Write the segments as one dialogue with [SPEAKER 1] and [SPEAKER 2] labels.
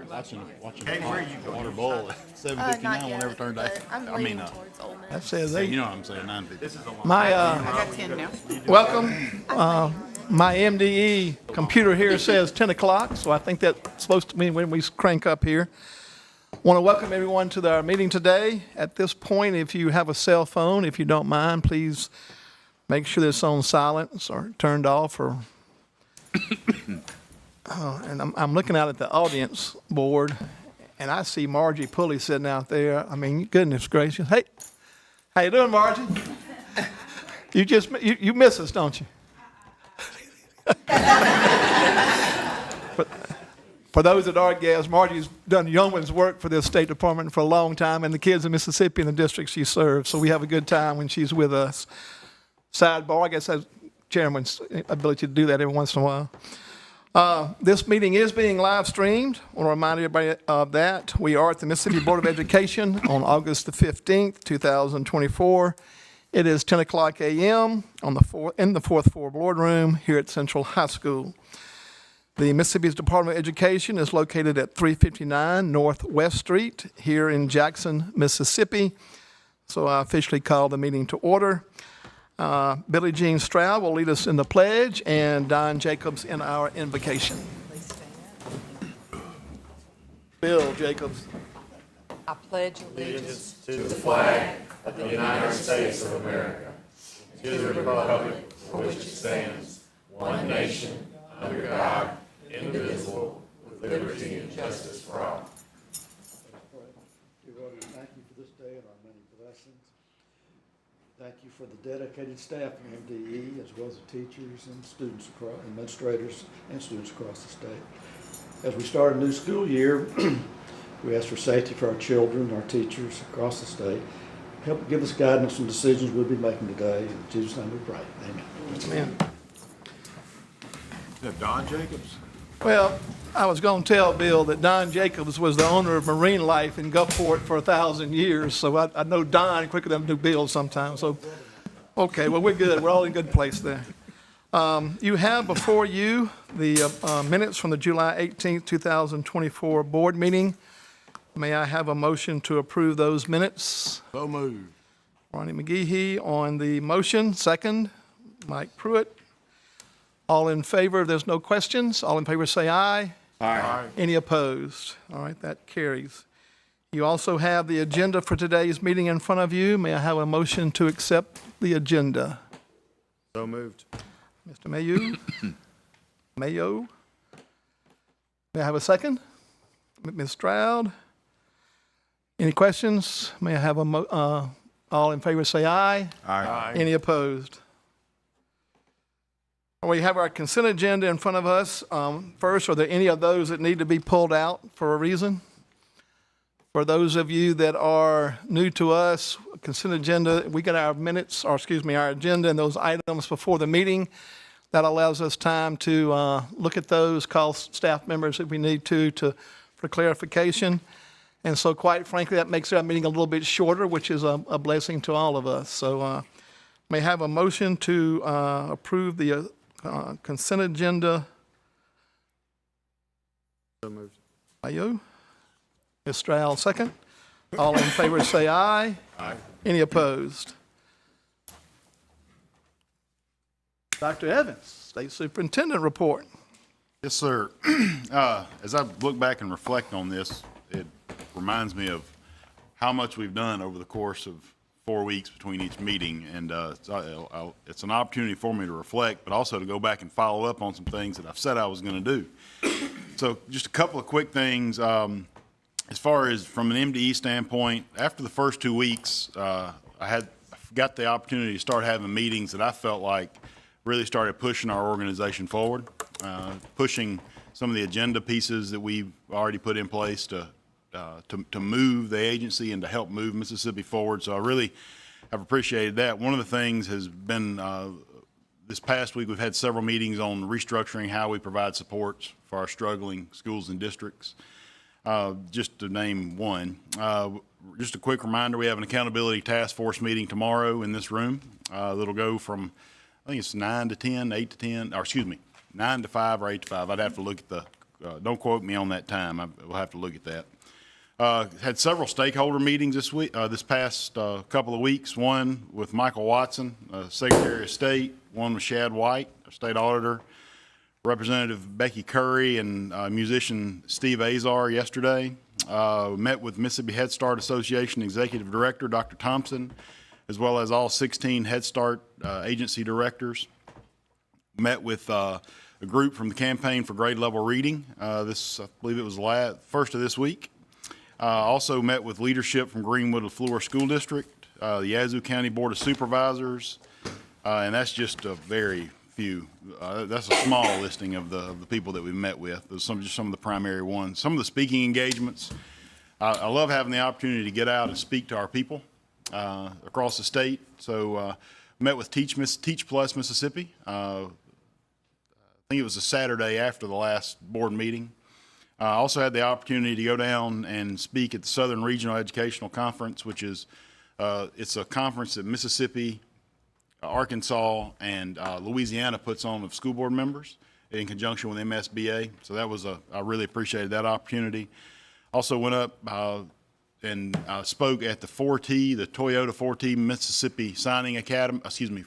[SPEAKER 1] Watching water boil at 7:59 won't ever turn to. I mean,
[SPEAKER 2] That says
[SPEAKER 1] you
[SPEAKER 2] 8.
[SPEAKER 1] know what I'm saying, 9:50.
[SPEAKER 2] My,
[SPEAKER 3] I got 10 now.
[SPEAKER 2] welcome. My MDE computer here says 10 o'clock, so I think that's supposed to mean when we crank up here. Want to welcome everyone to our meeting today. At this point, if you have a cell phone, if you don't mind, please make sure that it's on silence or turned off or and I'm looking out at the audience board, and I see Margie Pulley sitting out there. I mean, goodness gracious. Hey, how you doing, Margie? You miss us, don't you? For those that are guests, Margie's done yeoman's work for this State Department for a long time, and the kids in Mississippi and the district she serves. So we have a good time when she's with us. Sidebar, I guess that's chairman's ability to do that every once in a while. This meeting is being live streamed. I want to remind everybody of that. We are at the Mississippi Board of Education on August the 15th, 2024. It is 10 o'clock a.m. in the fourth floor boardroom here at Central High School. The Mississippi Department of Education is located at 359 Northwest Street here in Jackson, Mississippi. So I officially call the meeting to order. Billie Jean Stroud will lead us in the pledge, and Don Jacobs in our invocation. Bill Jacobs.
[SPEAKER 3] I pledge allegiance
[SPEAKER 4] to the flag of the United States of America, to the republic for which it stands, one nation, under God, indivisible, with liberty and justice for all.
[SPEAKER 5] Dear Lord, we thank you for this day and our many blessings. Thank you for the dedicated staff in MDE, as well as the teachers and students across, administrators and students across the state. As we start a new school year, we ask for safety for our children, our teachers across the state. Help give us guidance on decisions we'll be making today. In Jesus' name we pray. Amen.
[SPEAKER 2] Amen.
[SPEAKER 4] Is that Don Jacobs?
[SPEAKER 2] Well, I was going to tell Bill that Don Jacobs was the owner of Marine Life in Gulfport for 1,000 years, so I know Don quicker than I do Bill sometimes. So, okay, well, we're good. We're all in a good place there. You have before you the minutes from the July 18th, 2024 board meeting. May I have a motion to approve those minutes?
[SPEAKER 4] So moved.
[SPEAKER 2] Ronnie McGehee on the motion, second. Mike Pruitt. All in favor, there's no questions. All in favor say aye.
[SPEAKER 4] Aye.
[SPEAKER 2] Any opposed? All right, that carries. You also have the agenda for today's meeting in front of you. May I have a motion to accept the agenda?
[SPEAKER 4] So moved.
[SPEAKER 2] Mr. Mayu? Mayo? May I have a second? Ms. Stroud? Any questions? May I have all in favor say aye.
[SPEAKER 4] Aye.
[SPEAKER 2] Any opposed? We have our consent agenda in front of us. First, are there any of those that need to be pulled out for a reason? For those of you that are new to us, consent agenda, we get our minutes, or excuse me, our agenda and those items before the meeting. That allows us time to look at those, call staff members if we need to for clarification. And so quite frankly, that makes our meeting a little bit shorter, which is a blessing to all of us. So may I have a motion to approve the consent agenda?
[SPEAKER 4] So moved.
[SPEAKER 2] Ayo. Ms. Stroud, second. All in favor say aye.
[SPEAKER 4] Aye.
[SPEAKER 2] Any opposed? Dr. Evans, State Superintendent report.
[SPEAKER 1] Yes, sir. As I look back and reflect on this, it reminds me of how much we've done over the course of 4 weeks between each meeting, and it's an opportunity for me to reflect, but also to go back and follow up on some things that I've said I was going to do. So just a couple of quick things. As far as from an MDE standpoint, after the first 2 weeks, I got the opportunity to start having meetings that I felt like really started pushing our organization forward, pushing some of the agenda pieces that we've already put in place to move the agency and to help move Mississippi forward. So I really have appreciated that. One of the things has been this past week we've had several meetings on restructuring how we provide supports for our struggling schools and districts. Just to name one, just a quick reminder, we have an accountability task force meeting tomorrow in this room. That'll go from, I think it's 9 to 10, 8 to 10, or excuse me, 9 to 5 or 8 to 5. I'd have to look at the don't quote me on that time. We'll have to look at that. Had several stakeholder meetings this past couple of weeks. One with Michael Watson, Secretary of State. One with Shad White, our State Auditor. Representative Becky Curry and musician Steve Azar yesterday. Met with Mississippi Head Start Association Executive Director Dr. Thompson, as well as all 16 Head Start agency directors. Met with a group from the Campaign for Grade Level Reading. I believe it was first of this week. Also met with leadership from Greenwood LeFleur School District, the Yazoo County Board of Supervisors, and that's just a very few. That's a small listing of the people that we've met with. Those just some of the primary ones. Some of the speaking engagements. I love having the opportunity to get out and speak to our people across the state. So met with Teach Plus Mississippi. I think it was a Saturday after the last board meeting. I also had the opportunity to go down and speak at the Southern Regional Educational Conference, which is it's a conference that Mississippi, Arkansas, and Louisiana puts on of school board members in conjunction with MSBA. So that was I really appreciated that opportunity. Also went up and spoke at the 4T, the Toyota 4T Mississippi Signing Academy, the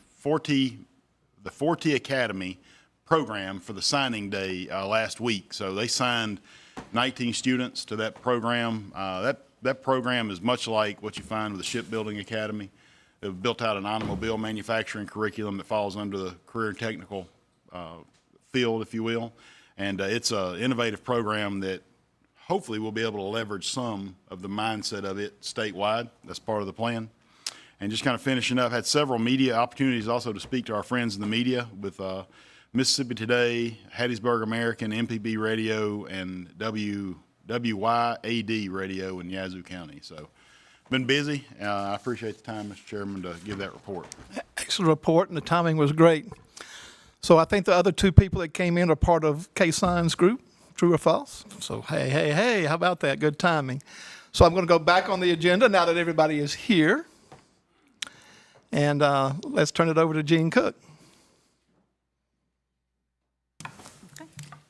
[SPEAKER 1] 4T Academy program for the signing day last week. So they signed 19 students to that program. That program is much like what you find with the Shipbuilding Academy. They've built out an automobile manufacturing curriculum that falls under the career and technical field, if you will. And it's an innovative program that hopefully we'll be able to leverage some of the mindset of it statewide. That's part of the plan. And just kind of finishing up, had several media opportunities also to speak to our friends in the media with Mississippi Today, Hattiesburg American, MPB Radio, and WYAD Radio in Yazoo County. So been busy. I appreciate the time, Mr. Chairman, to give that report.
[SPEAKER 2] Excellent report, and the timing was great. So I think the other two people that came in are part of K-Sign's group, true or false? So hey, how about that? Good timing. So I'm going to go back on the agenda now that everybody is here. And let's turn it over to Gene Cook.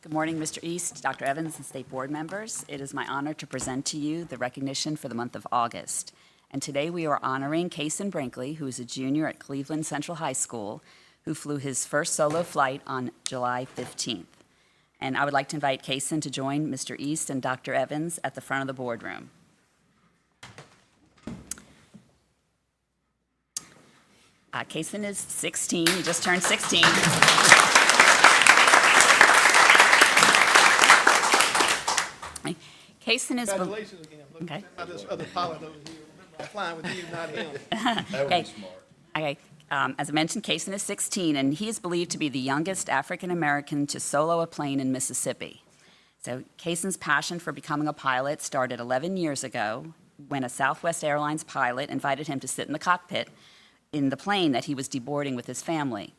[SPEAKER 6] Good morning, Mr. East, Dr. Evans, and state board members. It is my honor to present to you the recognition for the month of August. And today we are honoring Kaysen Brinkley, who is a junior at Cleveland Central High School, who flew his first solo flight on July 15th. And I would like to invite Kaysen to join Mr. East and Dr. Evans at the front of the boardroom. Kaysen is 16, he just turned 16. Kaysen is.
[SPEAKER 2] Congratulations again. Look
[SPEAKER 6] Okay.
[SPEAKER 2] at this other pilot over here. Remember, I'm flying with you, not him.
[SPEAKER 6] Okay. As I mentioned, Kaysen is 16, and he is believed to be the youngest African American to solo a plane in Mississippi. So Kaysen's passion for becoming a pilot started 11 years ago when a Southwest Airlines pilot invited him to sit in the cockpit in the plane that he was deboarding with his family.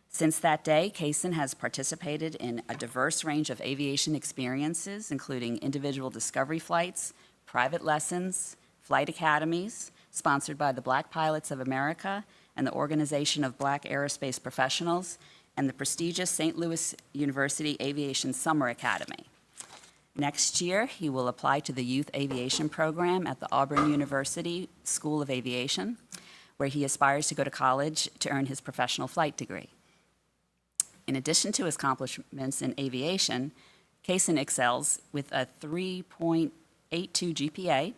[SPEAKER 6] Since that day, Kaysen has participated in a diverse range of aviation experiences, including individual discovery flights, private lessons, flight academies, sponsored by the Black Pilots of America and the Organization of Black Aerospace Professionals, and the prestigious St. Louis University Aviation Summer Academy. Next year, he will apply to the Youth Aviation Program at the Auburn University School of Aviation, where he aspires to go to college to earn his professional flight degree. In addition to his accomplishments in aviation, Kaysen excels with a 3.82 GPA.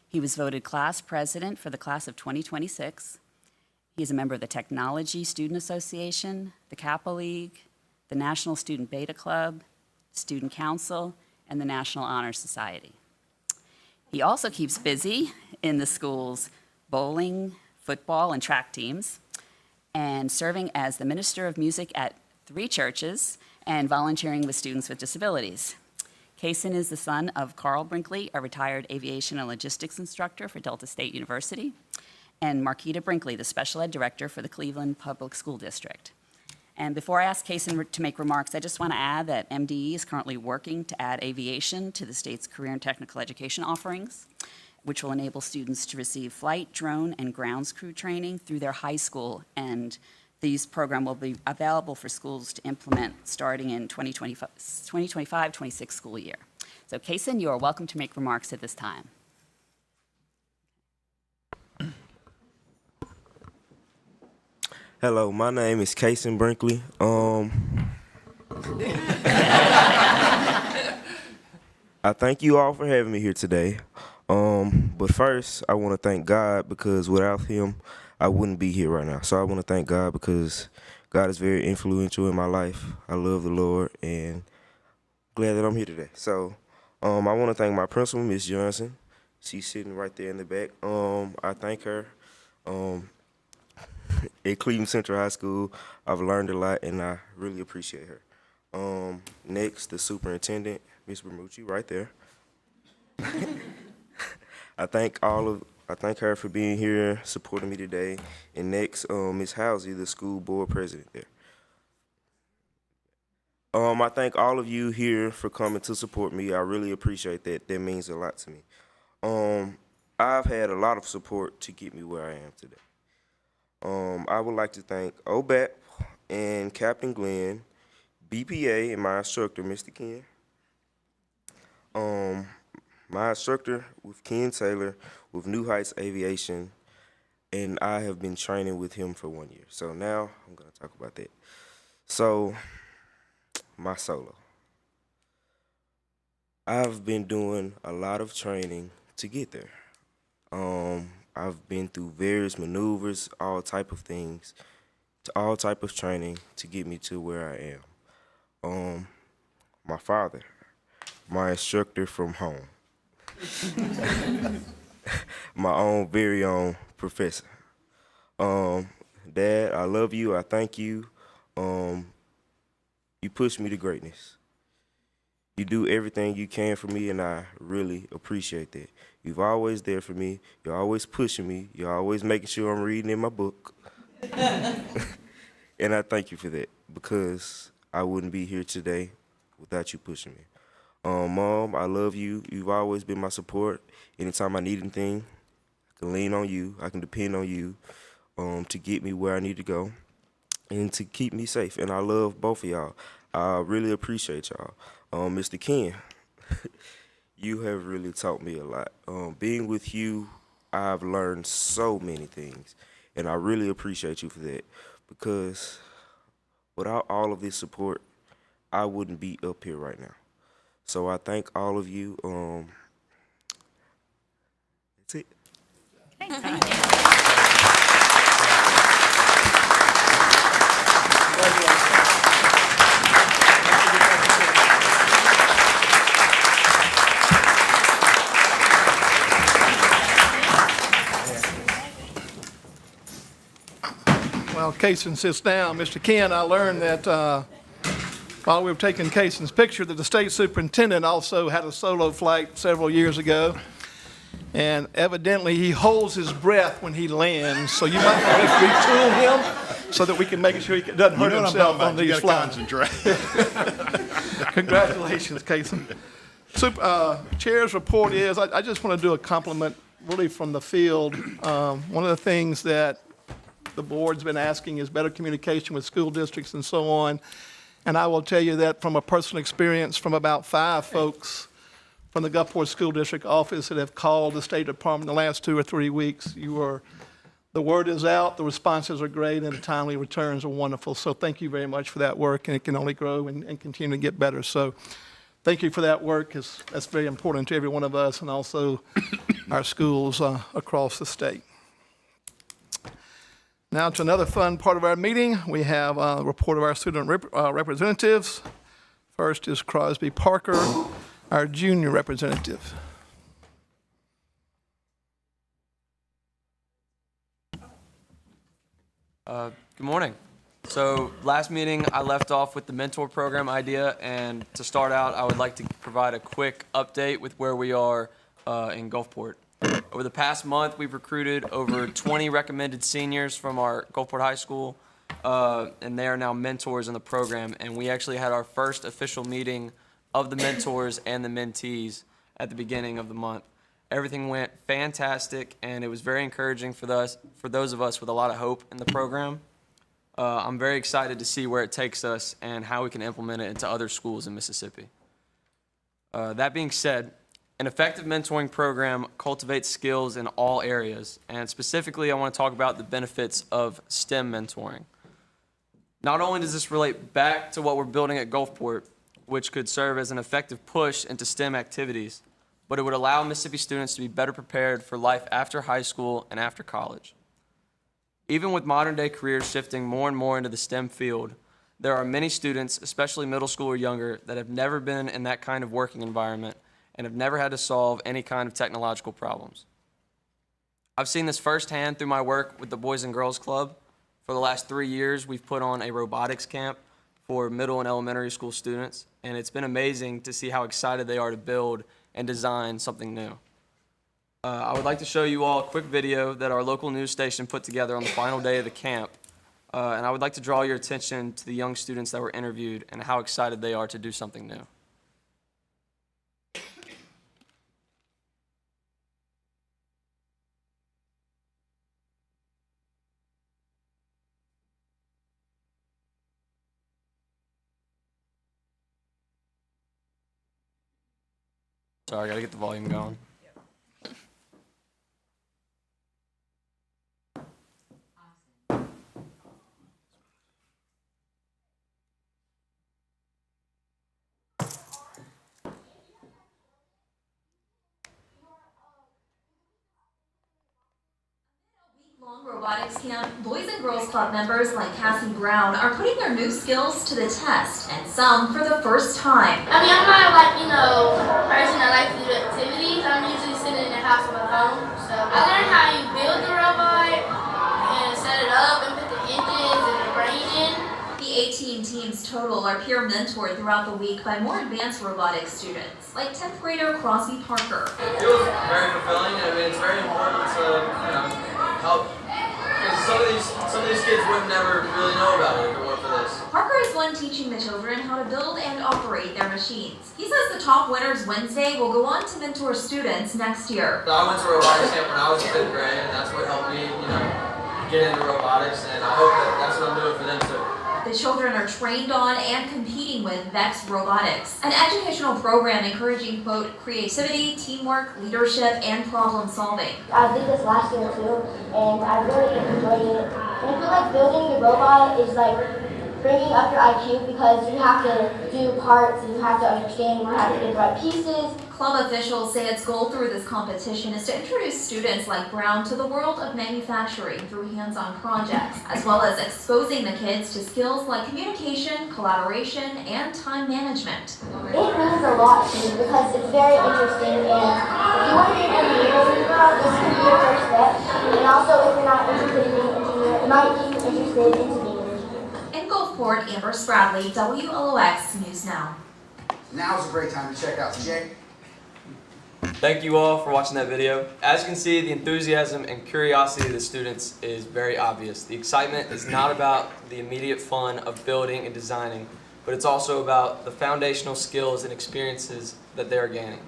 [SPEAKER 6] He was voted class president for the class of 2026. He is a member of the Technology Student Association, the Kappa League, the National Student Beta Club, Student Council, and the National Honor Society. He also keeps busy in the school's bowling, football, and track teams, and serving as the Minister of Music at 3 churches and volunteering with students with disabilities. Kaysen is the son of Carl Brinkley, a retired aviation and logistics instructor for Delta State University, and Marquita Brinkley, the special ed director for the Cleveland Public School District. And before I ask Kaysen to make remarks, I just want to add that MDE is currently working to add aviation to the state's career and technical education offerings, which will enable students to receive flight, drone, and grounds crew training through their high school and These program will be available for schools to implement starting in 2025-26 school year. So Kaysen, you are welcome to make remarks at this time.
[SPEAKER 7] Hello, my name is Kaysen Brinkley. I thank you all for having me here today. But first, I want to thank God because without Him, I wouldn't be here right now. So I want to thank God because God is very influential in my life. I love the Lord and glad that I'm here today. So I want to thank my principal, Miss Johnson. She's sitting right there in the back. I thank her. At Cleveland Central High School, I've learned a lot, and I really appreciate her. Next, the superintendent, Ms. Bermucci, right there. I thank her for being here, supporting me today. And next, Ms. Housey, the school board president there. I thank all of you here for coming to support me. I really appreciate that. That means a lot to me. I've had a lot of support to get me where I am today. I would like to thank OBAP and Captain Glenn, BPA, and my instructor, Mr. Ken. My instructor with Ken Taylor with New Heights Aviation, and I have been training with him for 1 year. So now I'm going to talk about that. So, my solo. I've been doing a lot of training to get there. I've been through various maneuvers, all type of things, all type of training to get me to where I am. My father, my instructor from home, my very own professor. Dad, I love you. I thank you. You push me to greatness. You do everything you can for me, and I really appreciate that. You've always there for me. You're always pushing me. You're always making sure I'm reading in my book. And I thank you for that because I wouldn't be here today without you pushing me. Mom, I love you. You've always been my support. Anytime I need anything, I can lean on you. I can depend on you to get me where I need to go and to keep me safe. And I love both of y'all. I really appreciate y'all. Mr. Ken, you have really taught me a lot. Being with you, I've learned so many things, and I really appreciate you for that because without all of this support, I wouldn't be up here right now. So I thank all of you. That's it.
[SPEAKER 2] While Kaysen sits down, Mr. Ken, I learned that while we were taking Kaysen's picture, that the state superintendent also had a solo flight several years ago. And evidently, he holds his breath when he lands. So you might want to retool him so that we can make sure he doesn't hurt himself on these flights. Congratulations, Kaysen. Chair's report is, I just want to do a compliment really from the field. One of the things that the board's been asking is better communication with school districts and so on. And I will tell you that from a personal experience from about 5 folks from the Gulfport School District office that have called the State Department the last 2 or 3 weeks, the word is out, the responses are great, and the timely returns are wonderful. So thank you very much for that work, and it can only grow and continue to get better. So thank you for that work. That's very important to every one of us and also our schools across the state. Now to another fun part of our meeting. We have a report of our student representatives. First is Crosby Parker, our junior representative.
[SPEAKER 8] Good morning. So last meeting, I left off with the mentor program idea, and to start out, I would like to provide a quick update with where we are in Gulfport. Over the past month, we've recruited over 20 recommended seniors from our Gulfport High School, and they are now mentors in the program. And we actually had our first official meeting of the mentors and the mentees at the beginning of the month. Everything went fantastic, and it was very encouraging for those of us with a lot of hope in the program. I'm very excited to see where it takes us and how we can implement it into other schools in Mississippi. That being said, an effective mentoring program cultivates skills in all areas, and specifically I want to talk about the benefits of STEM mentoring. Not only does this relate back to what we're building at Gulfport, which could serve as an effective push into STEM activities, but it would allow Mississippi students to be better prepared for life after high school and after college. Even with modern-day careers shifting more and more into the STEM field, there are many students, especially middle school or younger, that have never been in that kind of working environment and have never had to solve any kind of technological problems. I've seen this firsthand through my work with the Boys and Girls Club. For the last 3 years, we've put on a robotics camp for middle and elementary school students, and it's been amazing to see how excited they are to build and design something new. I would like to show you all a quick video that our local news station put together on the final day of the camp, and I would like to draw your attention to the young students that were interviewed and how excited they are to do something new. Sorry, I gotta get the volume going.
[SPEAKER 9] Long robotics camp, Boys and Girls Club members like Cassie Brown are putting their new skills to the test, and some for the first time.
[SPEAKER 10] I mean, I'm not person that likes to do activities. I'm usually sitting in the house on my phone. So I learned how you build the robot and set it up and put the engines and the brain in.
[SPEAKER 9] The 18 teams total are peer mentored throughout the week by more advanced robotics students, like 10th grader Crosby Parker.
[SPEAKER 8] It feels very fulfilling. I mean, it's very important to help, because some of these kids would never really know about it if it weren't for this.
[SPEAKER 9] Parker is one teaching the children how to build and operate their machines. He says the top winners Wednesday will go on to mentor students next year.
[SPEAKER 8] So I went to robotics camp when I was in 5th grade, and that's what helped me, get into robotics, and I hope that that's what I'm doing for them too.
[SPEAKER 9] The children are trained on and competing with VEX Robotics, an educational program encouraging, quote, creativity, teamwork, leadership, and problem solving.
[SPEAKER 10] I did this last year too, and I really enjoyed it. And I feel like building the robot is like bringing up your IQ because you have to do parts and you have to understand, you have to get the right pieces.
[SPEAKER 9] Club officials say its goal through this competition is to introduce students like Brown to the world of manufacturing through hands-on projects, as well as exposing the kids to skills like communication, collaboration, and time management.
[SPEAKER 10] It means a lot to me because it's very interesting, and if you want to be an engineer, this could be your first step. And also, if you're not interested in being an engineer, it might get you interested into being an engineer.
[SPEAKER 9] In Gulfport, Amber Spradley, WLOX News Now.
[SPEAKER 11] Now's a great time to check out Jake.
[SPEAKER 8] Thank you all for watching that video. As you can see, the enthusiasm and curiosity of the students is very obvious. The excitement is not about the immediate fun of building and designing, but it's also about the foundational skills and experiences that they're gaining.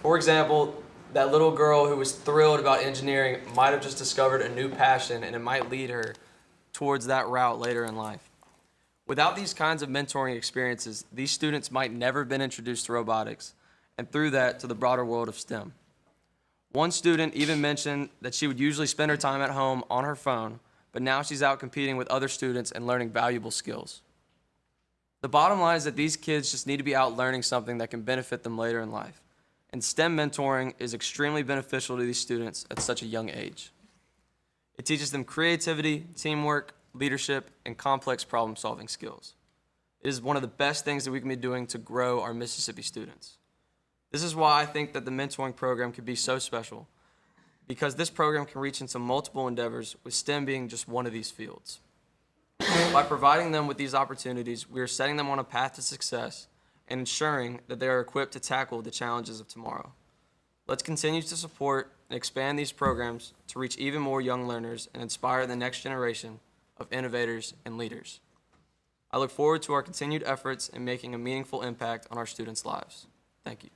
[SPEAKER 8] For example, that little girl who was thrilled about engineering might have just discovered a new passion, and it might lead her towards that route later in life. Without these kinds of mentoring experiences, these students might never have been introduced to robotics, and through that to the broader world of STEM. One student even mentioned that she would usually spend her time at home on her phone, but now she's out competing with other students and learning valuable skills. The bottom line is that these kids just need to be out learning something that can benefit them later in life, and STEM mentoring is extremely beneficial to these students at such a young age. It teaches them creativity, teamwork, leadership, and complex problem-solving skills. It is one of the best things that we can be doing to grow our Mississippi students. This is why I think that the mentoring program could be so special, because this program can reach into multiple endeavors, with STEM being just one of these fields. By providing them with these opportunities, we are setting them on a path to success and ensuring that they are equipped to tackle the challenges of tomorrow. Let's continue to support and expand these programs to reach even more young learners and inspire the next generation of innovators and leaders. I look forward to our continued efforts in making a meaningful impact on our students' lives. Thank you.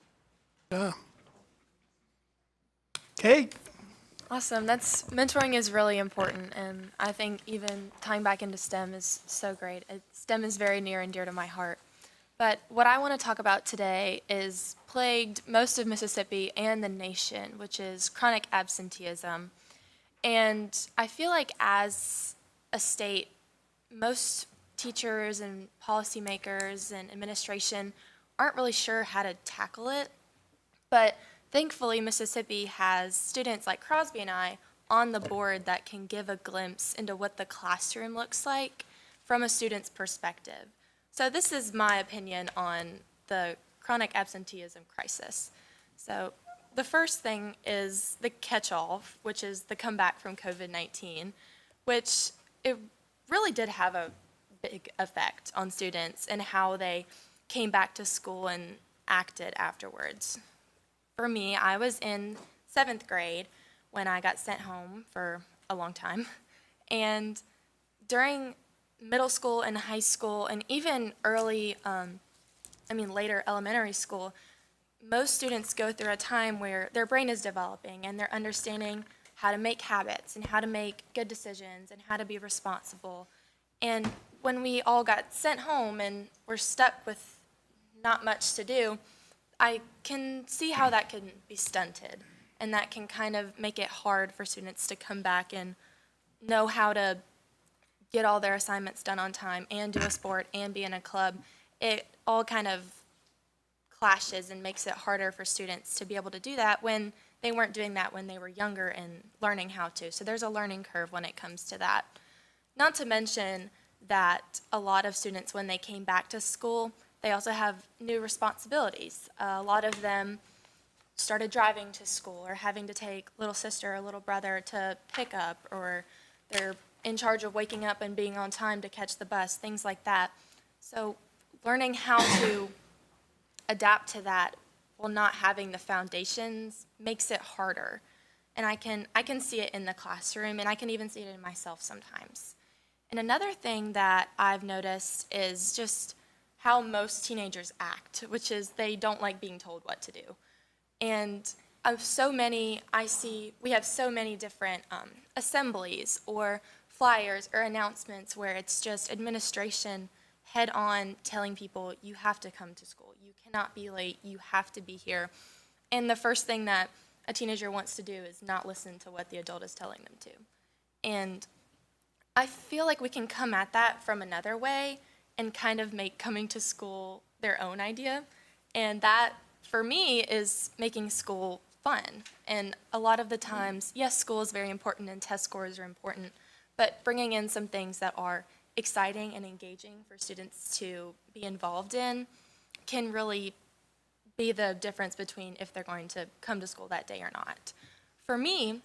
[SPEAKER 2] Okay,
[SPEAKER 12] Awesome. Mentoring is really important, and I think even tying back into STEM is so great. STEM is very near and dear to my heart. But what I want to talk about today is plagued most of Mississippi and the nation, which is chronic absenteeism. And I feel like as a state, most teachers and policymakers and administration aren't really sure how to tackle it. But thankfully, Mississippi has students like Crosby and I on the board that can give a glimpse into what the classroom looks like from a student's perspective. So this is my opinion on the chronic absenteeism crisis. So the first thing is the catch-all, which is the comeback from COVID-19, which it really did have a big effect on students and how they came back to school and acted afterwards. For me, I was in 7th grade when I got sent home for a long time. And during middle school and high school and even later elementary school, most students go through a time where their brain is developing and they're understanding how to make habits and how to make good decisions and how to be responsible. And when we all got sent home and were stuck with not much to do, I can see how that can be stunted, and that can kind of make it hard for students to come back and know how to get all their assignments done on time and do a sport and be in a club. It all kind of clashes and makes it harder for students to be able to do that when they weren't doing that when they were younger and learning how to. So there's a learning curve when it comes to that. Not to mention that a lot of students, when they came back to school, they also have new responsibilities. A lot of them started driving to school or having to take little sister or little brother to pick up, or they're in charge of waking up and being on time to catch the bus, things like that. So learning how to adapt to that while not having the foundations makes it harder. And I can see it in the classroom, and I can even see it in myself sometimes. And another thing that I've noticed is just how most teenagers act, which is they don't like being told what to do. And of so many, we have so many different assemblies or flyers or announcements where it's just administration head on telling people you have to come to school, you cannot be late, you have to be here. And the first thing that a teenager wants to do is not listen to what the adult is telling them to. And I feel like we can come at that from another way and kind of make coming to school their own idea. And that, for me, is making school fun. And a lot of the times, yes, school is very important and test scores are important, but bringing in some things that are exciting and engaging for students to be involved in can really be the difference between if they're going to come to school that day or not. For me,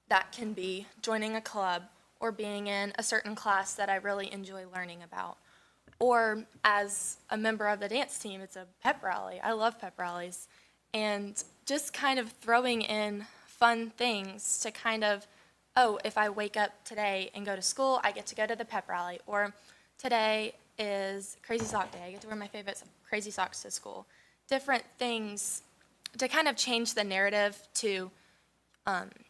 [SPEAKER 12] that can be joining a club or being in a certain class that I really enjoy learning about. Or as a member of the dance team, it's a pep rally. I love pep rallies. And just kind of throwing in fun things to kind of, oh, if I wake up today and go to school, I get to go to the pep rally. Or today is Crazy Sock Day. I get to wear my favorite crazy socks to school. Different things to kind of change the narrative to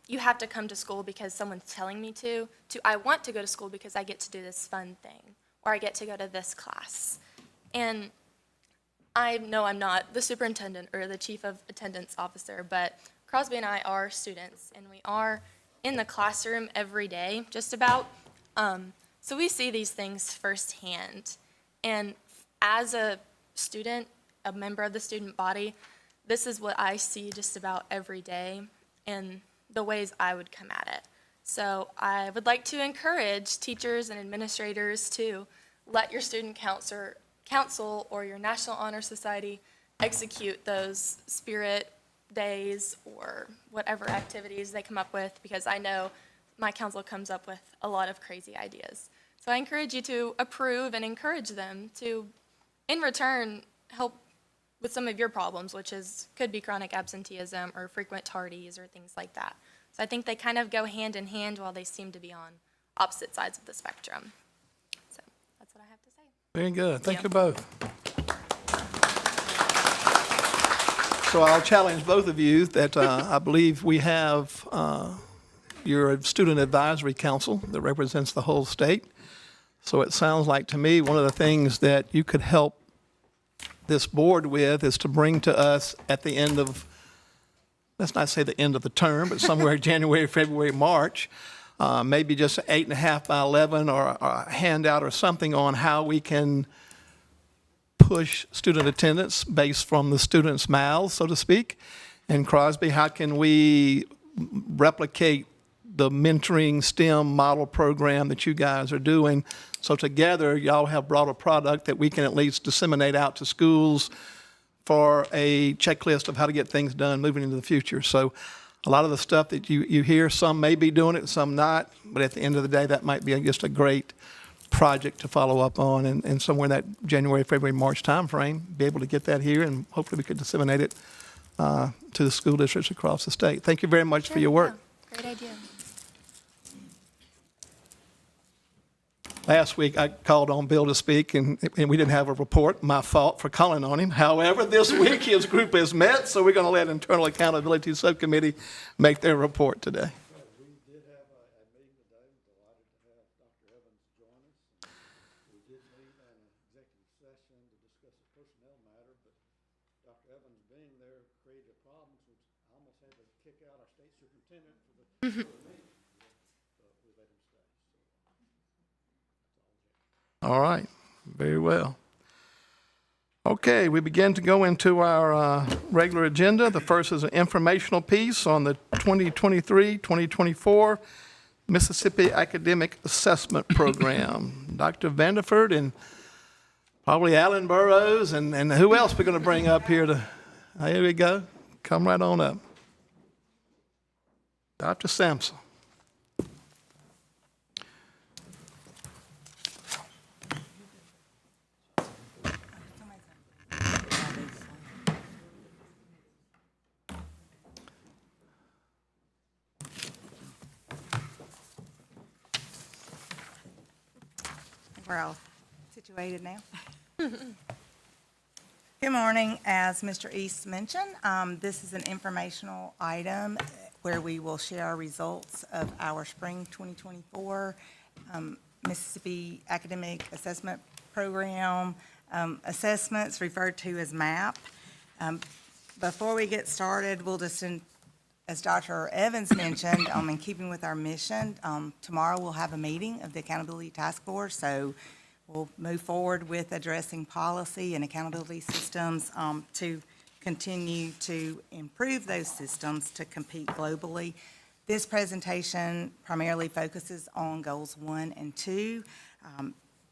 [SPEAKER 12] you have to come to school because someone's telling me to I want to go to school because I get to do this fun thing, or I get to go to this class. And I know I'm not the superintendent or the chief of attendance officer, but Crosby and I are students, and we are in the classroom every day, just about. So we see these things firsthand. And as a student, a member of the student body, this is what I see just about every day and the ways I would come at it. So I would like to encourage teachers and administrators to let your student council or your National Honor Society execute those spirit days or whatever activities they come up with, because I know my council comes up with a lot of crazy ideas. So I encourage you to approve and encourage them to, in return, help with some of your problems, which could be chronic absenteeism or frequent tardies or things like that. So I think they kind of go hand in hand while they seem to be on opposite sides of the spectrum. So that's what I have to say.
[SPEAKER 2] Very good. Thank you both. So I'll challenge both of you that I believe we have you're a student advisory council that represents the whole state. So it sounds like to me, one of the things that you could help this board with is to bring to us at the end of, let's not say the end of the term, but somewhere January, February, March, maybe just 8.5 by 11 or a handout or something on how we can push student attendance based from the students' mouths, so to speak. And Crosby, how can we replicate the mentoring STEM model program that you guys are doing? So together, y'all have brought a product that we can at least disseminate out to schools for a checklist of how to get things done moving into the future. So a lot of the stuff that you hear, some may be doing it, some not, but at the end of the day, that might be just a great project to follow up on, and somewhere in that January, February, March timeframe, be able to get that here, and hopefully we could disseminate it to the school districts across the state. Thank you very much for your work.
[SPEAKER 12] Great idea.
[SPEAKER 2] Last week, I called on Bill to speak, and we didn't have a report. My fault for calling on him. However, this week, his group has met, so we're going to let Internal Accountability Subcommittee make their report today.
[SPEAKER 5] We did have a meeting today. Delighted to have Dr. Evans join us. We did meet in an executive session to discuss a personnel matter, but Dr. Evans being there created a problem since I almost had to kick out our state superintendent for the meeting. But we let him stay.
[SPEAKER 2] All right, very well. Okay, we begin to go into our regular agenda. The first is an informational piece on the 2023-2024 Mississippi Academic Assessment Program. Dr. Vanderford and probably Alan Burrows, and who else we're going to bring up here to, here we go. Come right on up. Dr. Sampson.
[SPEAKER 3] We're all situated now. Good morning. As Mr. East mentioned, this is an informational item where we will share our results of our spring 2024 Mississippi Academic Assessment Program assessments, referred to as MAP. Before we get started, we'll just, as Dr. Evans mentioned, in keeping with our mission, tomorrow we'll have a meeting of the Accountability Task Force, so we'll move forward with addressing policy and accountability systems to continue to improve those systems to compete globally. This presentation primarily focuses on goals 1 and 2,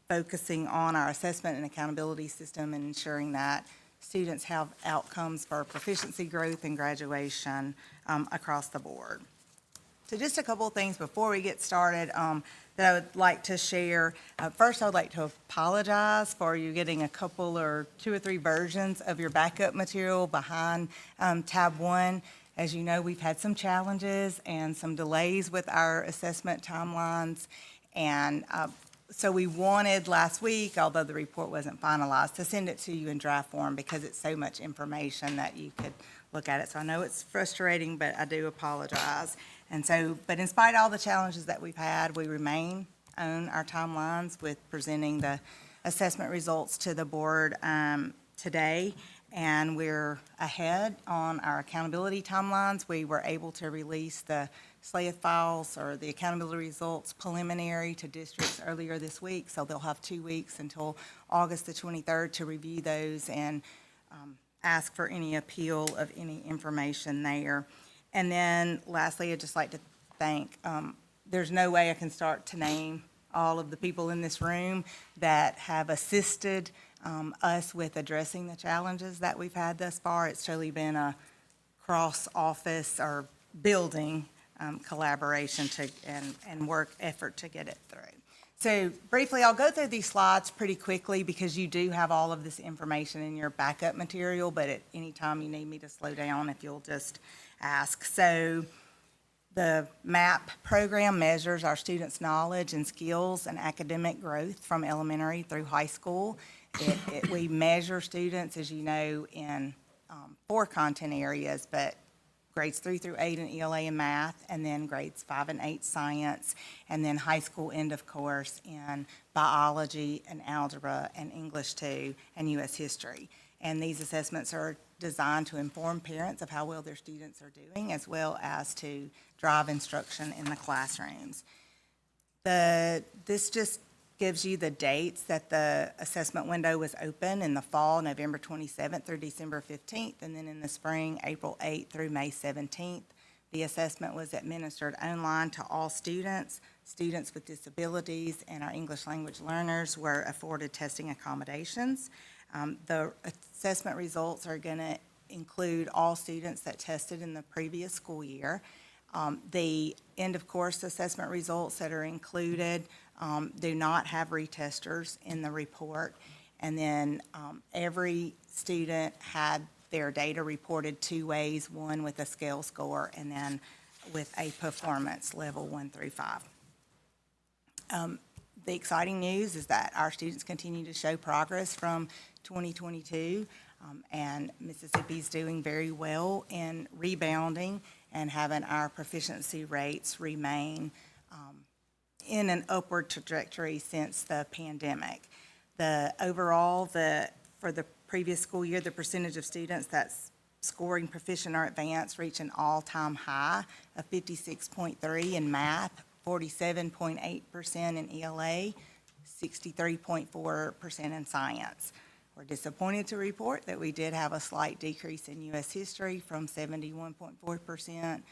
[SPEAKER 3] focusing on our assessment and accountability system and ensuring that students have outcomes for proficiency growth and graduation across the board. So just a couple of things before we get started that I would like to share. First, I would like to apologize for you getting a couple or 2 or 3 versions of your backup material behind tab 1. As you know, we've had some challenges and some delays with our assessment timelines, and so we wanted last week, although the report wasn't finalized, to send it to you in draft form because it's so much information that you could look at it. So I know it's frustrating, but I do apologize. And so, but in spite of all the challenges that we've had, we remain on our timelines with presenting the assessment results to the board today. And we're ahead on our accountability timelines. We were able to release the SLAIF files or the accountability results preliminary to districts earlier this week. So they'll have 2 weeks until August the 23rd to review those and ask for any appeal of any information there. And then lastly, I'd just like to thank, there's no way I can start to name all of the people in this room that have assisted us with addressing the challenges that we've had thus far. It's truly been a cross-office or building collaboration and work effort to get it through. So briefly, I'll go through these slides pretty quickly because you do have all of this information in your backup material, but at any time you need me to slow down, if you'll just ask. So the MAP program measures our students' knowledge and skills and academic growth from elementary through high school. We measure students, as you know, in 4 content areas, but grades 3 through 8 in ELA and math, and then grades 5 and 8 science, and then high school end of course in biology and algebra and English 2 and U.S. history. And these assessments are designed to inform parents of how well their students are doing, as well as to drive instruction in the classrooms. This just gives you the dates that the assessment window was open in the fall, November 27th through December 15th, and then in the spring, April 8th through May 17th. The assessment was administered online to all students. Students with disabilities and our English language learners were afforded testing accommodations. The assessment results are going to include all students that tested in the previous school year. The end-of-course assessment results that are included do not have retesters in the report. And then every student had their data reported two ways, one with a scale score and then with a performance level 1 through 5. The exciting news is that our students continue to show progress from 2022, and Mississippi's doing very well in rebounding and having our proficiency rates remain in an upward trajectory since the pandemic. Overall, for the previous school year, the percentage of students that's scoring proficient or advanced reached an all-time high of 56.3 in math, 47.8% in ELA, 63.4% in science. We're disappointed to report that we did have a slight decrease in U.S. history from 71.4%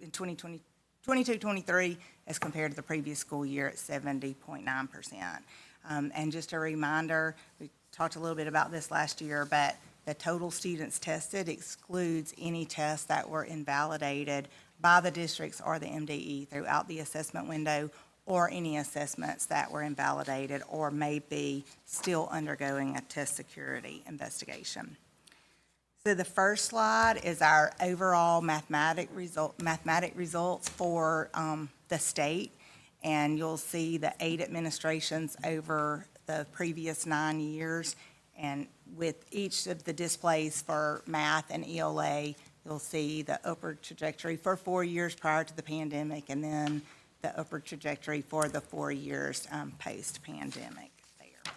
[SPEAKER 3] in 22-23 as compared to the previous school year at 70.9%. And just a reminder, we talked a little bit about this last year, but the total students tested excludes any tests that were invalidated by the districts or the MDE throughout the assessment window, or any assessments that were invalidated or may be still undergoing a test security investigation. So the first slide is our overall mathematic results for the state, and you'll see the 8 administrations over the previous 9 years, and with each of the displays for math and ELA, you'll see the upward trajectory for 4 years prior to the pandemic, and then the upward trajectory for the 4 years post-pandemic there.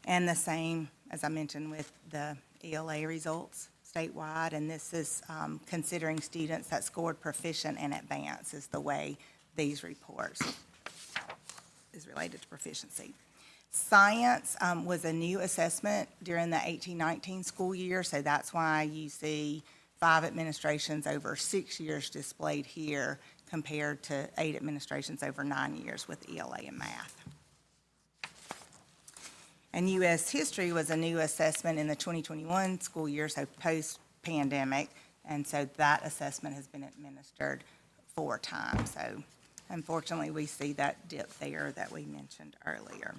[SPEAKER 3] And the same, as I mentioned, with the ELA results statewide, and this is considering students that scored proficient and advanced is the way these reports is related to proficiency. Science was a new assessment during the 18-19 school year, so that's why you see 5 administrations over 6 years displayed here compared to 8 administrations over 9 years with ELA and math. And U.S. history was a new assessment in the 2021 school year, so post-pandemic, and so that assessment has been administered 4 times. So unfortunately, we see that dip there that we mentioned earlier.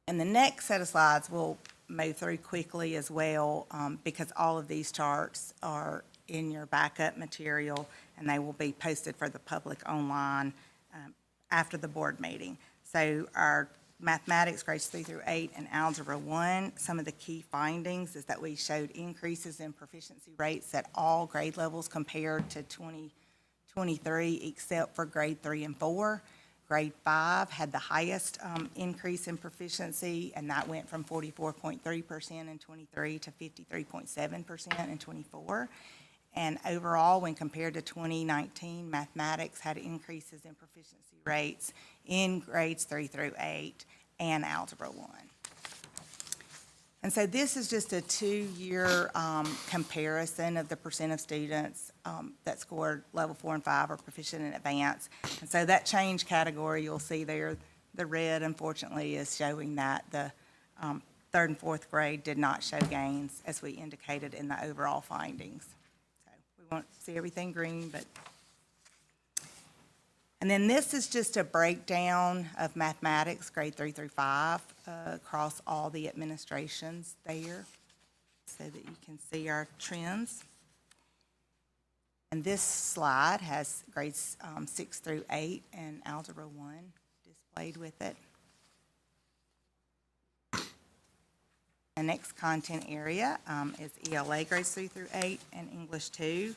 [SPEAKER 3] And the next set of slides we'll move through quickly as well, because all of these charts are in your backup material, and they will be posted for the public online after the board meeting. So our mathematics grades 3 through 8 and algebra 1, some of the key findings is that we showed increases in proficiency rates at all grade levels compared to 2023, except for grade 3 and 4. Grade 5 had the highest increase in proficiency, and that went from 44.3% in 23 to 53.7% in 24. And overall, when compared to 2019, mathematics had increases in proficiency rates in grades 3 through 8 and algebra 1. And so this is just a 2-year comparison of the percent of students that scored level 4 and 5 or proficient in advance. And so that change category you'll see there, the red unfortunately is showing that the 3rd and 4th grade did not show gains as we indicated in the overall findings. So we won't see everything green, but. And then this is just a breakdown of mathematics, grade 3 through 5, across all the administrations there, so that you can see our trends. And this slide has grades 6 through 8 and algebra 1 displayed with it. The next content area is ELA grades 3 through 8 and English 2.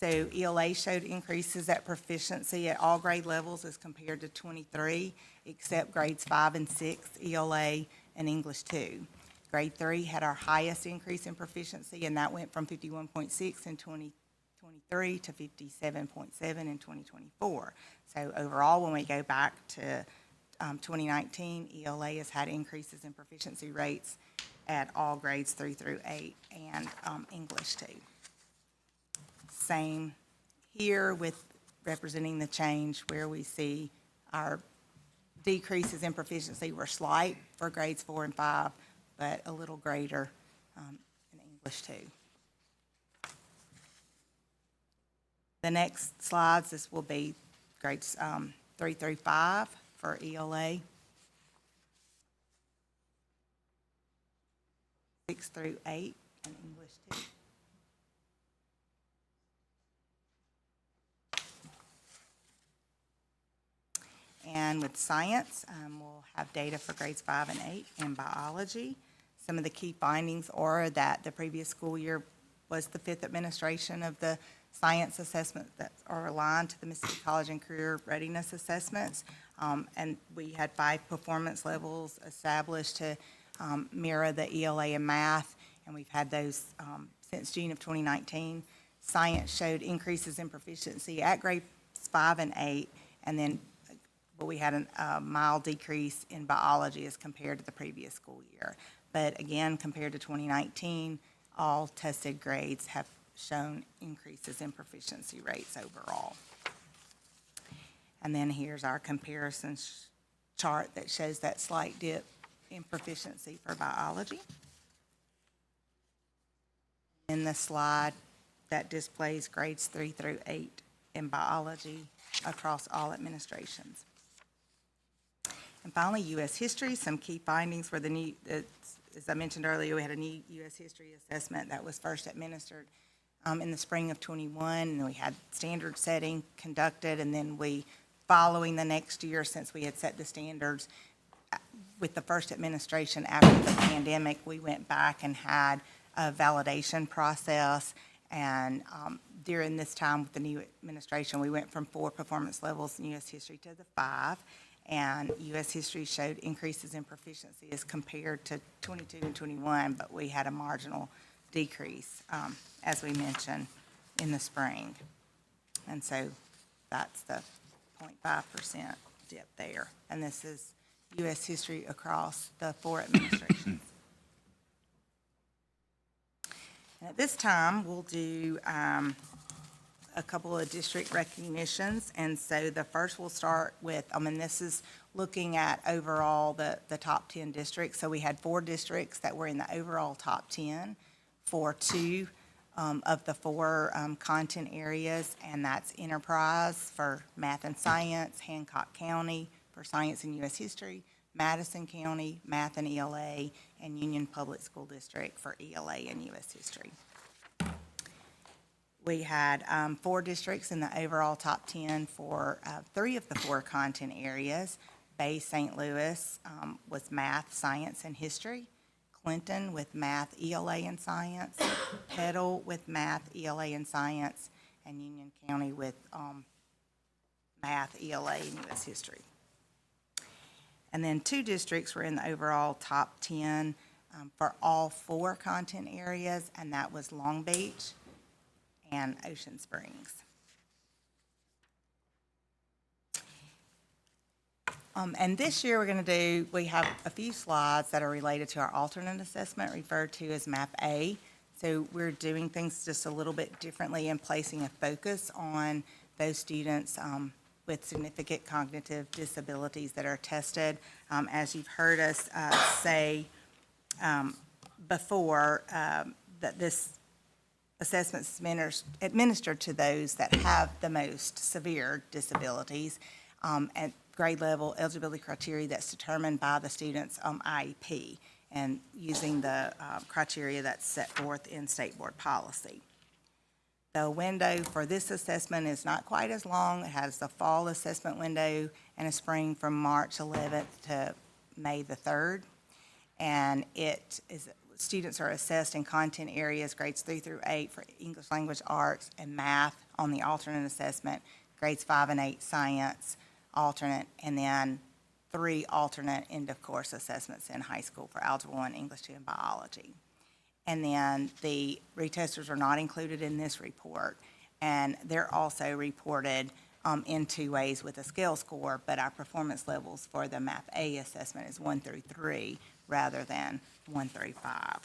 [SPEAKER 3] So ELA showed increases at proficiency at all grade levels as compared to 23, except grades 5 and 6, ELA and English 2. Grade 3 had our highest increase in proficiency, and that went from 51.6 in 2023 to 57.7 in 2024. So overall, when we go back to 2019, ELA has had increases in proficiency rates at all grades 3 through 8 and English 2. Same here with representing the change where we see our decreases in proficiency were slight for grades 4 and 5, but a little greater in English 2. The next slides, this will be grades 3 through 5 for ELA. 6 through 8 in English 2. And with science, we'll have data for grades 5 and 8 and biology. Some of the key findings are that the previous school year was the 5th administration of the science assessments that are aligned to the Mississippi College and Career Readiness Assessments. And we had 5 performance levels established to mirror the ELA and math, and we've had those since June of 2019. Science showed increases in proficiency at grades 5 and 8, and then but we had a mild decrease in biology as compared to the previous school year. But again, compared to 2019, all tested grades have shown increases in proficiency rates overall. And then here's our comparison chart that shows that slight dip in proficiency for biology. In the slide that displays grades 3 through 8 in biology across all administrations. And finally, U.S. history, some key findings for the new, as I mentioned earlier, we had a new U.S. history assessment that was first administered in the spring of 21, and we had standard setting conducted, and then following the next year, since we had set the standards, with the first administration after the pandemic, we went back and had a validation process, and during this time with the new administration, we went from 4 performance levels in U.S. history to the 5, and U.S. history showed increases in proficiency as compared to 22 and 21, but we had a marginal decrease, as we mentioned, in the spring. And so that's the 0.5% dip there. And this is U.S. history across the 4 administrations. And at this time, we'll do a couple of district recognitions. And so the first we'll start with, this is looking at overall the top 10 districts. So we had 4 districts that were in the overall top 10 for 2 of the 4 content areas, and that's Enterprise for math and science, Hancock County for science and U.S. history, Madison County, math and ELA, and Union Public School District for ELA and U.S. history. We had 4 districts in the overall top 10 for 3 of the 4 content areas. Bay St. Louis was math, science, and history. Clinton with math, ELA, and science. Petal with math, ELA, and science. And Union County with math, ELA, and U.S. history. And then 2 districts were in the overall top 10 for all 4 content areas, and that was Long Beach and Ocean Springs. And this year we have a few slides that are related to our alternate assessment referred to as MAP A. So we're doing things just a little bit differently and placing a focus on those students with significant cognitive disabilities that are tested. As you've heard us say before, that this assessment is administered to those that have the most severe disabilities and grade level eligibility criteria that's determined by the student's IEP and using the criteria that's set forth in state board policy. The window for this assessment is not quite as long. It has the fall assessment window and a spring from March 11th to May the 3rd. And it students are assessed in content areas, grades 3 through 8 for English language arts and math on the alternate assessment, grades 5 and 8 science alternate, and then 3 alternate end-of-course assessments in high school for Algebra 1, English 2, and biology. And then the retesters are not included in this report, and they're also reported in 2 ways with a scale score, but our performance levels for the MAP A assessment is 1 through 3 rather than 1 through 5.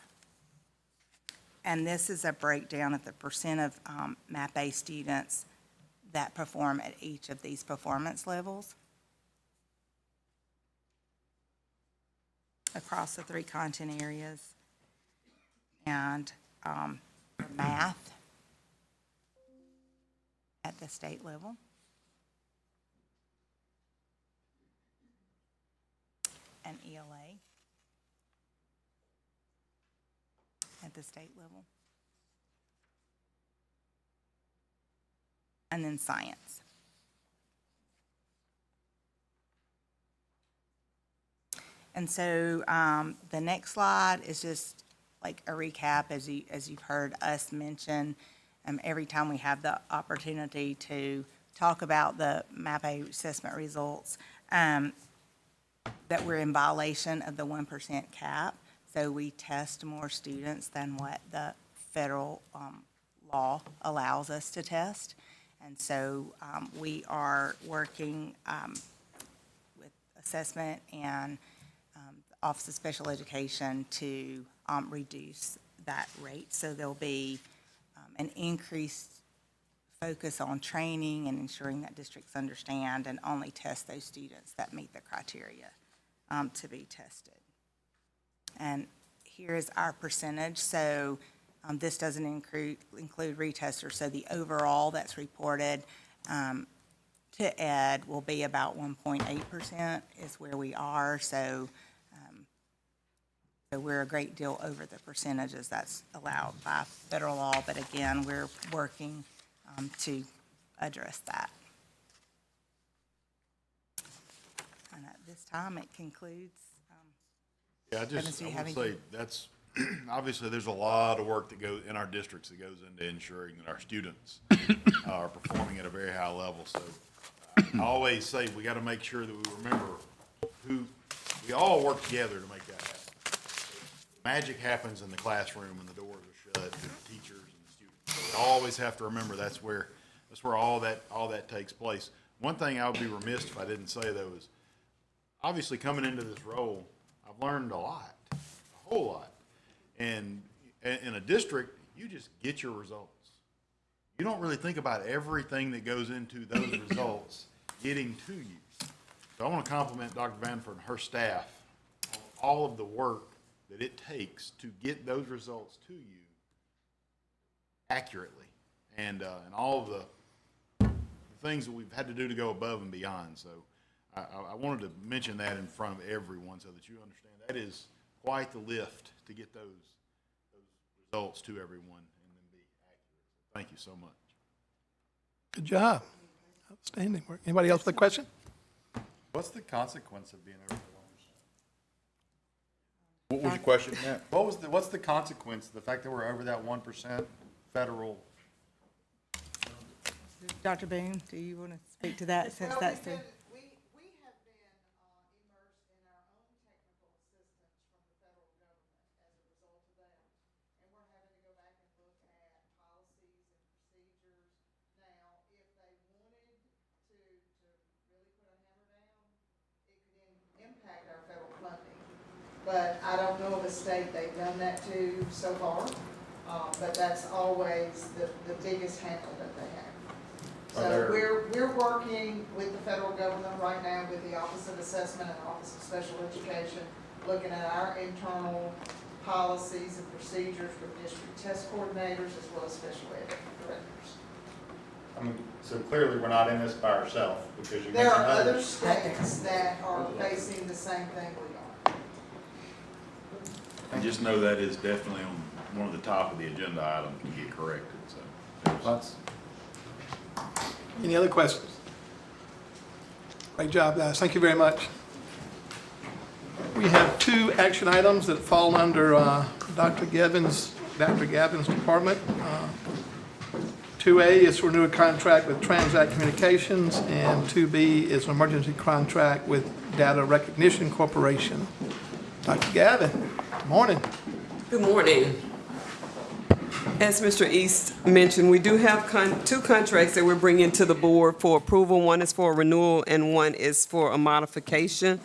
[SPEAKER 3] And this is a breakdown of the percent of MAP A students that perform at each of these performance levels across the 3 content areas. And for math at the state level. And ELA at the state level. And then science. And so the next slide is just like a recap, as you've heard us mention every time we have the opportunity to talk about the MAP-A assessment results, that we're in violation of the 1% cap. So we test more students than what the federal law allows us to test. And so we are working with assessment and the Office of Special Education to reduce that rate. So there'll be an increased focus on training and ensuring that districts understand and only test those students that meet the criteria to be tested. And here is our percentage. So this doesn't include retesters. So the overall that's reported to Ed will be about 1.8% is where we are. So we're a great deal over the percentages that's allowed by federal law. But again, we're working to address that. And at this time, it concludes.
[SPEAKER 1] Yeah,
[SPEAKER 3] Dennis, do you
[SPEAKER 1] I
[SPEAKER 3] have
[SPEAKER 1] would say that's, obviously, there's a lot of work that goes, in our districts that goes into ensuring that our students are performing at a very high level. So I always say we got to make sure that we remember who, we all work together to make that happen. Magic happens in the classroom and the doors are shut, and the teachers and the students. So we always have to remember that's where all that takes place. One thing I would be remiss if I didn't say though is, obviously coming into this role, I've learned a lot, a whole lot. And in a district, you just get your results. You don't really think about everything that goes into those results getting to you. So I want to compliment Dr. Vanford and her staff on all of the work that it takes to get those results to you accurately, and all of the things that we've had to do to go above and beyond. So I wanted to mention that in front of everyone so that you understand that is quite the lift to get those results to everyone and then be accurate. Thank you so much.
[SPEAKER 2] Good job. Outstanding work. Anybody else with a question?
[SPEAKER 13] What's the consequence of being over the 1%?
[SPEAKER 1] What was your question, Matt?
[SPEAKER 13] What's the consequence of the fact that we're over that 1% federal?
[SPEAKER 3] Dr. Boone, do you want to speak to that since that's the?
[SPEAKER 14] We have been immersed in our own technical assistance from the federal government as a result of that. And we're having to go back and look at policies and procedures. Now, if they wanted to really put a hammer down, it could impact our federal funding. But I don't know of a state they've done that to so far. But that's always the biggest handle that they have. So we're working with the federal government right now with the Office of Assessment and Office of Special Education, looking at our internal policies and procedures with district test coordinators as well as special ed directors.
[SPEAKER 13] I mean, so clearly we're not in this by ourselves because you
[SPEAKER 14] There
[SPEAKER 13] mentioned
[SPEAKER 14] are other
[SPEAKER 13] others.
[SPEAKER 14] states that are facing the same thing we are.
[SPEAKER 1] And just know that is definitely on one of the top of the agenda items to get corrected, so.
[SPEAKER 13] Let's-
[SPEAKER 2] Any other questions? Great job, guys. Thank you very much. We have two action items that fall under Dr. Gavin's department. 2A is to renew a contract with Transact Communications, and 2B is an emergency contract with Data Recognition Corporation. Dr. Gavin, good morning.
[SPEAKER 15] Good morning. As Mr. East mentioned, we do have two contracts that we're bringing to the board for approval. One is for a renewal and one is for a modification.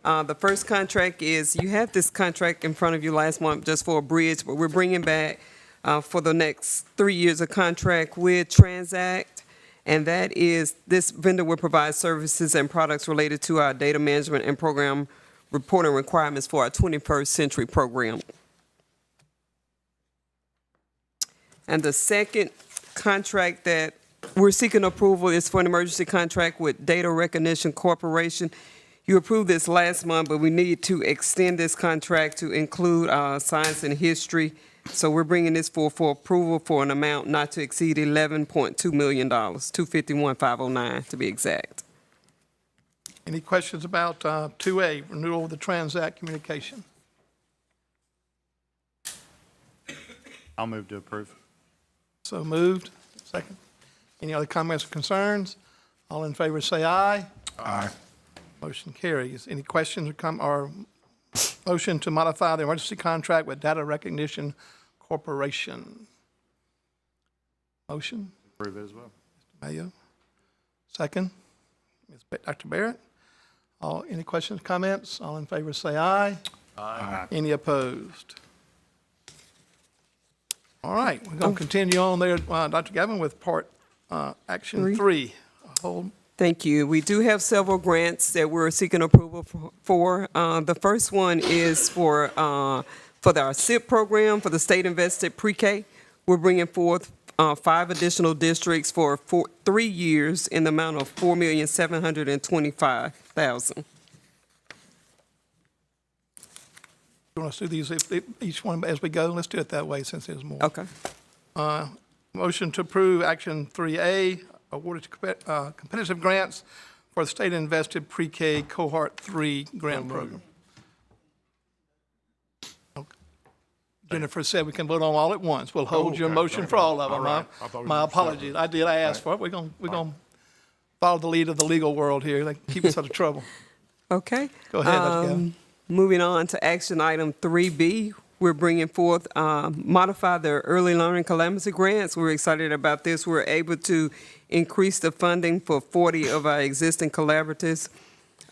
[SPEAKER 15] The first contract is, you have this contract in front of you last month just for a bridge, but we're bringing back for the next 3 years a contract with Transact. And that is, this vendor will provide services and products related to our data management and program reporting requirements for our 21st century program. And the second contract that we're seeking approval is for an emergency contract with Data Recognition Corporation. You approved this last month, but we need to extend this contract to include science and history. So we're bringing this for approval for an amount not to exceed $11.2 million, $251,509 to be exact.
[SPEAKER 2] Any questions about 2A, renewal of the Transact Communication?
[SPEAKER 13] I'll move to approve.
[SPEAKER 2] So moved. Second. Any other comments or concerns? All in favor say aye.
[SPEAKER 13] Aye.
[SPEAKER 2] Motion carries. Any questions or motion to modify the emergency contract with Data Recognition Corporation? Motion?
[SPEAKER 13] Approve it as well.
[SPEAKER 2] Mayo. Second. Dr. Barrett. Any questions, comments? All in favor say aye.
[SPEAKER 13] Aye.
[SPEAKER 2] Any opposed? All right, we're going to continue on there, Dr. Gavin, with part action 3.
[SPEAKER 15] Thank you. We do have several grants that we're seeking approval for. The first one is for our SIP program for the state invested pre-K. We're bringing forth 5 additional districts for 3 years in the amount of $4,725,000.
[SPEAKER 2] You want us to do these each one as we go? Let's do it that way since there's more.
[SPEAKER 15] Okay.
[SPEAKER 2] Motion to approve action 3A, awarded competitive grants for the state invested pre-K cohort 3 grant program. Okay. Jennifer said we can vote on all at once. We'll hold your motion for all of them. My apologies. I did ask for it. We're going to follow the lead of the legal world here. They keep us out of trouble.
[SPEAKER 15] Okay.
[SPEAKER 2] Go ahead, Dr. Gavin.
[SPEAKER 15] Moving on to action item 3B, we're bringing forth modify the early learning calamity grants. We're excited about this. We're able to increase the funding for 40 of our existing collaboratives.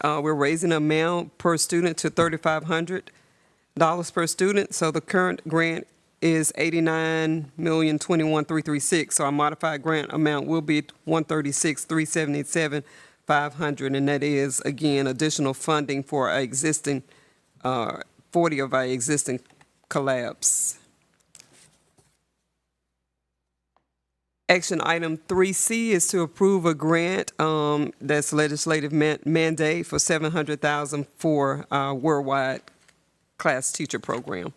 [SPEAKER 15] We're raising the amount per student to $3,500 per student. So the current grant is $89,021,336. So our modified grant amount will be $136,377,500, and that is again additional funding for our existing 40 of our existing collabs. Action item 3C is to approve a grant that's legislative mandate for $700,000 for our worldwide class teacher program.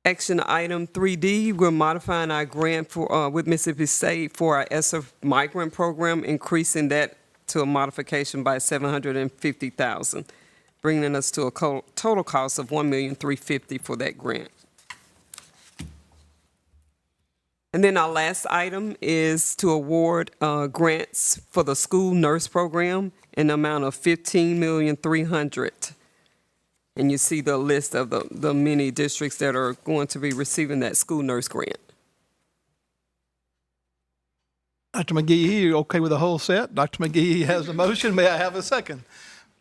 [SPEAKER 15] Action item 3D, we're modifying our grant for with Mississippi State for our ESSER migrant program, increasing that to a modification by $750,000, bringing us to a total cost of $1,350,000 for that grant. And then our last item is to award grants for the school nurse program in the amount of $15,300,000. And you see the list of the many districts that are going to be receiving that school nurse grant.
[SPEAKER 2] Dr. McGee, you okay with the whole set? Dr. McGee has a motion. May I have a second?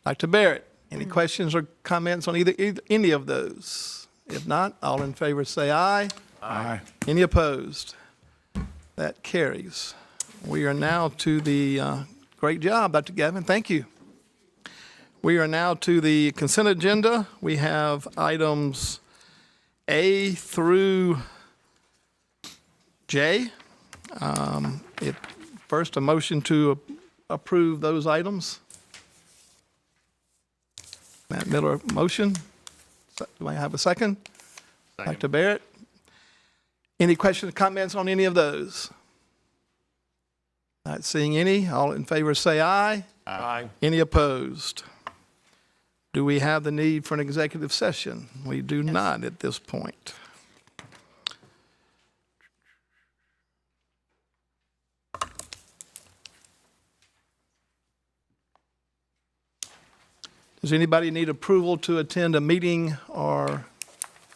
[SPEAKER 2] Dr. Barrett, any questions or comments on any of those? If not, all in favor say aye.
[SPEAKER 13] Aye.
[SPEAKER 2] Any opposed? That carries. We are now to the, great job, Dr. Gavin. Thank you. We are now to the consent agenda. We have items A through J. First, a motion to approve those items. Matt Miller, motion. Do I have a second?
[SPEAKER 13] Second.
[SPEAKER 2] Dr. Barrett. Any questions or comments on any of those? Not seeing any. All in favor say aye.
[SPEAKER 4] Aye.
[SPEAKER 2] Any opposed? Do we have the need for an executive session? We do not at this point. Does anybody need approval to attend a meeting or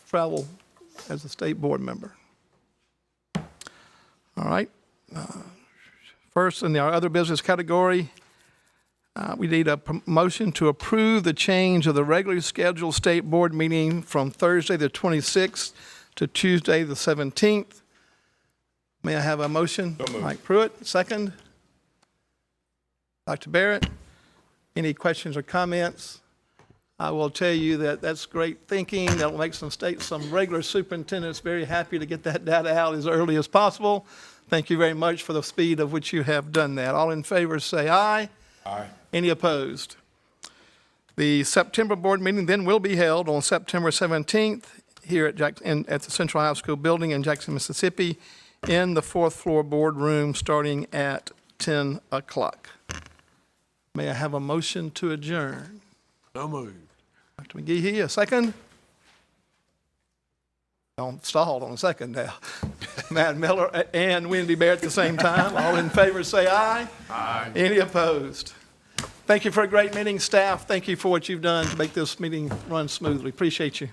[SPEAKER 2] travel as a state board member? All right. First, in our other business category, we need a motion to approve the change of the regularly scheduled state board meeting from Thursday, the 26th to Tuesday, the 17th. May I have a motion? Mike Pruitt, second. Dr. Barrett, any questions or comments? I will tell you that that's great thinking. That'll make some regular superintendents very happy to get that data out as early as possible. Thank you very much for the speed of which you have done that. All in favor say aye.
[SPEAKER 4] Aye.
[SPEAKER 2] Any opposed? The September board meeting then will be held on September 17th here at the Central High School building in Jackson, Mississippi, in the fourth floor boardroom starting at 10 o'clock. May I have a motion to adjourn?
[SPEAKER 4] So moved.
[SPEAKER 2] Dr. McGehee, a second? Don't stall on a second now. Matt Miller and Wendy Bear at the same time. All in favor say aye.
[SPEAKER 4] Aye.
[SPEAKER 2] Any opposed? Thank you for a great meeting, staff. Thank you for what you've done to make this meeting run smoothly. Appreciate you.